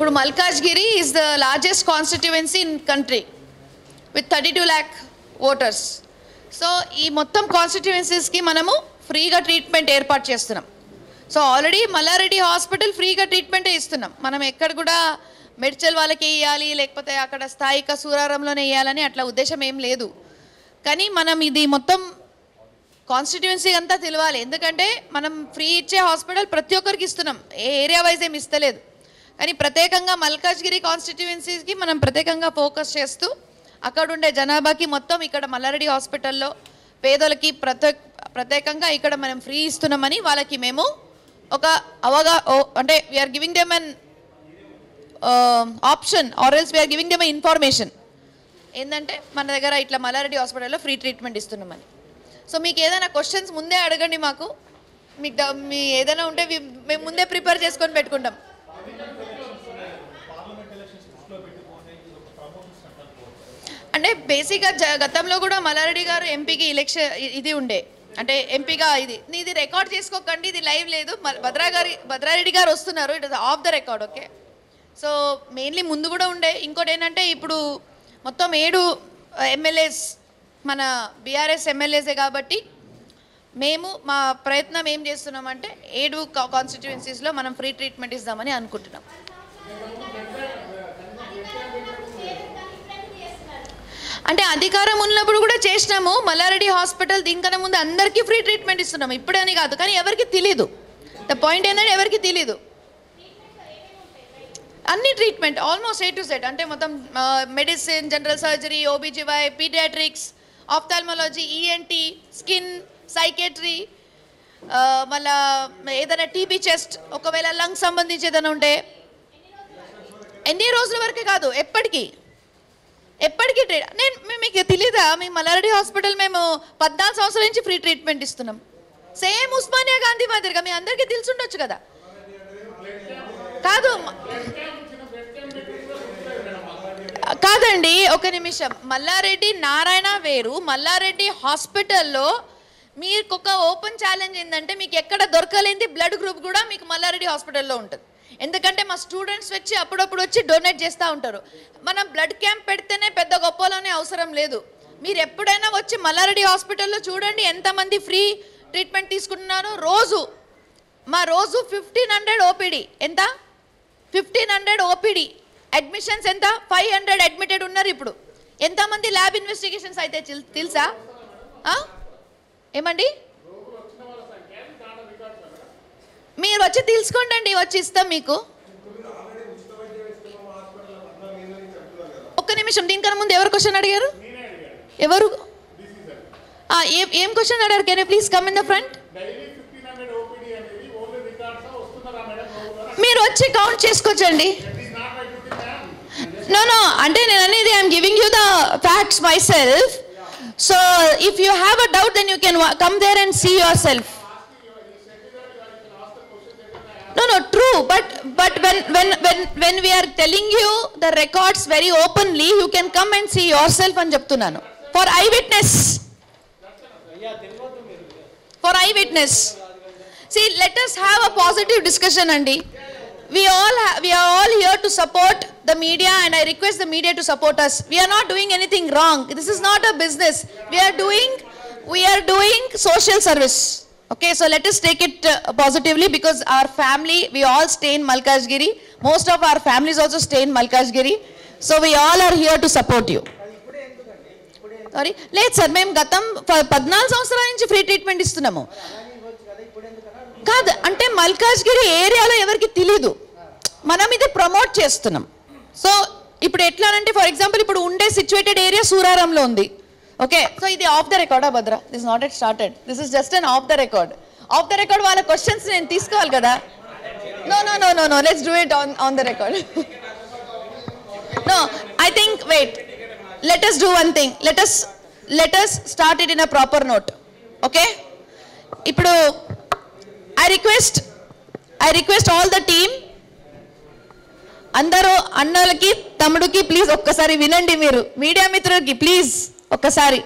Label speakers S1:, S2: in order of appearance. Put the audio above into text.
S1: ఇప్పుడు Malkajgiri is the largest constituency in country with 32 lakh voters. So ఈ మొత్తం కాన్స్టిట్యువెన్సీస్కి మనము ఫ్రీగా ట్రీట్మెంట్ ఏర్పాటు చేస్తున్నాం. సో ఆల్రెడీ మల్లారెడ్డి హాస్పిటల్ ఫ్రీగా ట్రీట్మెంటే ఇస్తున్నాం. మనం ఎక్కడ కూడా మెడ్చల్ వాళ్ళకి ఇవ్వాలి లేకపోతే అక్కడ స్థాయిక సూరారంలోనే ఇవ్వాలని అట్లా ఉద్దేశం ఏం లేదు. కానీ మనం ఇది మొత్తం కాన్స్టిట్యువెన్సీ అంతా తెలియాలి. ఎందుకంటే మనం ఫ్రీ ఇచ్చే హాస్పిటల్ ప్రతి ఒక్కరికి ఇస్తున్నాం, ఏ ఏరియా వైజ్ ఏమి ఇస్తలేదు. కానీ ప్రత్యేకంగా మల్కాజ్గిరి కాన్స్టిట్యువెన్సీకి మనం ప్రత్యేకంగా ఫోకస్ చేస్తూ అక్కడ ఉండే జనాభాకి మొత్తం ఇక్కడ మల్లారెడ్డి హాస్పిటల్లో పేదలకి ప్రత్యేకంగా ఇక్కడ మనం ఫ్రీ ఇస్తున్నామని వాళ్ళకి మేము ఒక అంటే we're giving them an option or else we're giving them information ఏంటంటే మన దగ్గర ఇట్లా మల్లారెడ్డి హాస్పిటల్లో ఫ్రీ ట్రీట్మెంట్ ఇస్తున్నామని. సో మీకు ఏదైనా క్వశ్చన్స్ ముందే అడగండి, మాకు మీకు మీ ఏదైనా ఉంటే మేము ముందే ప్రిపేర్ చేసుకొని పెట్టుకుంటాం. అంటే బేసిక్గా గతంలో కూడా మల్లారెడ్డి గారు ఎంపీకి ఎలక్షన్ ఇది ఉండే, అంటే ఎంపీగా ఇది రికార్డ్ చేసుకోకండి, ఇది లైవ్ లేదు, భద్రారెడ్డి గారు వస్తున్నారు, it is of the record. Okay, so mainly ముందు కూడా ఉండే. ఇంకోటి ఏంటంటే ఇప్పుడు మొత్తం 7 ఎమ్మెల్యేస్ మన బీఆర్ఎస్ ఎమ్మెల్యేసే కాబట్టి మేము మా ప్రయత్నం ఏం చేస్తున్నామంటే 7 కాన్స్టిట్యువెన్సీస్లో మనం ఫ్రీ ట్రీట్మెంట్ ఇద్దామని అనుకుంటున్నాం. అంటే అధికారం ఉన్నప్పుడు కూడా చేసినాము. మల్లారెడ్డి హాస్పిటల్ దీనికన్నా ముందు అందరికీ ఫ్రీ ట్రీట్మెంట్ ఇస్తున్నాము, ఇప్పుడని కాదు. కానీ ఎవరికి తెలీదు, ద పాయింట్ ఏంటంటే ఎవరికి తెలీదు. అన్ని treatment almost A to Z, అంటే మొత్తం medicine, general surgery, OBGY, paediatrics, ophthalmology, ENT, skin, psychiatry, మళ్ళా ఏదైనా టీబీ, చెస్ట్, ఒకవేళ లంగ్స్ సంబంధించి ఏదైనా ఉంటే ఎన్ని రోజుల వరకే కాదు, ఎప్పటికీ మీకు తెలీదా? మీ మల్లారెడ్డి హాస్పిటల్ మేము 14 సంవత్సరాల నుంచి ఫ్రీ ట్రీట్మెంట్ ఇస్తున్నాం. సేమ్ ఉస్మానియా గాంధీ మాదిరిగా మీ అందరికీ తెలిసి ఉండొచ్చు కదా. కాదండి, ఒక నిమిషం. మల్లారెడ్డి నారాయణ వేరు, మల్లారెడ్డి హాస్పిటల్లో మీకు ఒక ఓపెన్ ఛాలెంజ్ ఏంటంటే మీకు ఎక్కడ దొరకలేంది బ్లడ్ గ్రూప్ కూడా మీకు మల్లారెడ్డి హాస్పిటల్లో ఉంటుంది. ఎందుకంటే మా స్టూడెంట్స్ వచ్చి అప్పుడప్పుడు వచ్చి డొనేట్ చేస్తూ ఉంటారు. మనం బ్లడ్ క్యాంప్ పెడితేనే పెద్ద గొప్పలోనే అవసరం లేదు. మీరు ఎప్పుడైనా వచ్చి మల్లారెడ్డి హాస్పిటల్లో చూడండి ఎంతమంది ఫ్రీ ట్రీట్మెంట్ తీసుకుంటున్నారో. రోజు 1500 OPD. ఎంత? 1500 OPD. అడ్మిషన్స్ ఎంత? 500 అడ్మిటెడ్ ఉన్నారు. ఇప్పుడు ఎంతమంది ల్యాబ్ ఇన్వెస్టిగేషన్స్ అయితే తెలుసా? ఏమండి, మీరు వచ్చి తెలుసుకోండి, వచ్చి ఇస్తాం మీకు. ఒక్క నిమిషం, దీనికన్నా ముందు ఎవరు క్వశ్చన్ అడిగారు? ఎవరు? ఏం క్వశ్చన్ అడిగారు? Can you please come in the front? మీరు వచ్చి కౌంట్ చేసుకోవచ్చండి. No, అంటే నేను అనేది I'm giving you the facts myself. So if you have a doubt then you can come there and see yourself. No, true, but when we are telling you the records very openly, you can come and see yourself అని చెప్తున్నాను. For eyewitness. See, let us have a positive discussion, Andy. We are all here to support the media, and I request the media to support us. We are not doing anything wrong. This is not a business. We are doing social service. Okay, so let us take it positively, because our family, we all stay in Malkajgiri. Most of our families also stay in Malkajgiri. So we all are here to support you. Sorry, లేదు sir, మేము గతం 14 సంవత్సరాల నుంచి free treatment ఇస్తున్నాము. కాదు, అంటే మల్కాజ్గిరి ఏరియాలో ఎవరికి తెలీదు, మనం ఇది ప్రమోట్ చేస్తున్నాం. సో ఇప్పుడు ఎట్లా అంటే, ఫర్ ఎగ్జాంపుల్ ఇప్పుడు ఉండే సిచ్యువేటెడ్ ఏరియా సూరారంలో ఉంది. ఓకే, సో ఇది ఆఫ్ ద రికార్డా Bhadra? This not yet started, this is just an off the record. వాళ్ళ క్వశ్చన్స్ నేను తీసుకోవాలి కదా. No, let's do it on the record. No, I think, wait, let us do one thing. Let us start it in a proper note. Okay, ఇప్పుడు I request all the team, అందరూ అన్నలకి తమ్ముడికి please ఒక్కసారి వినండి. మీరు media మిత్రులకి please ఒక్కసారి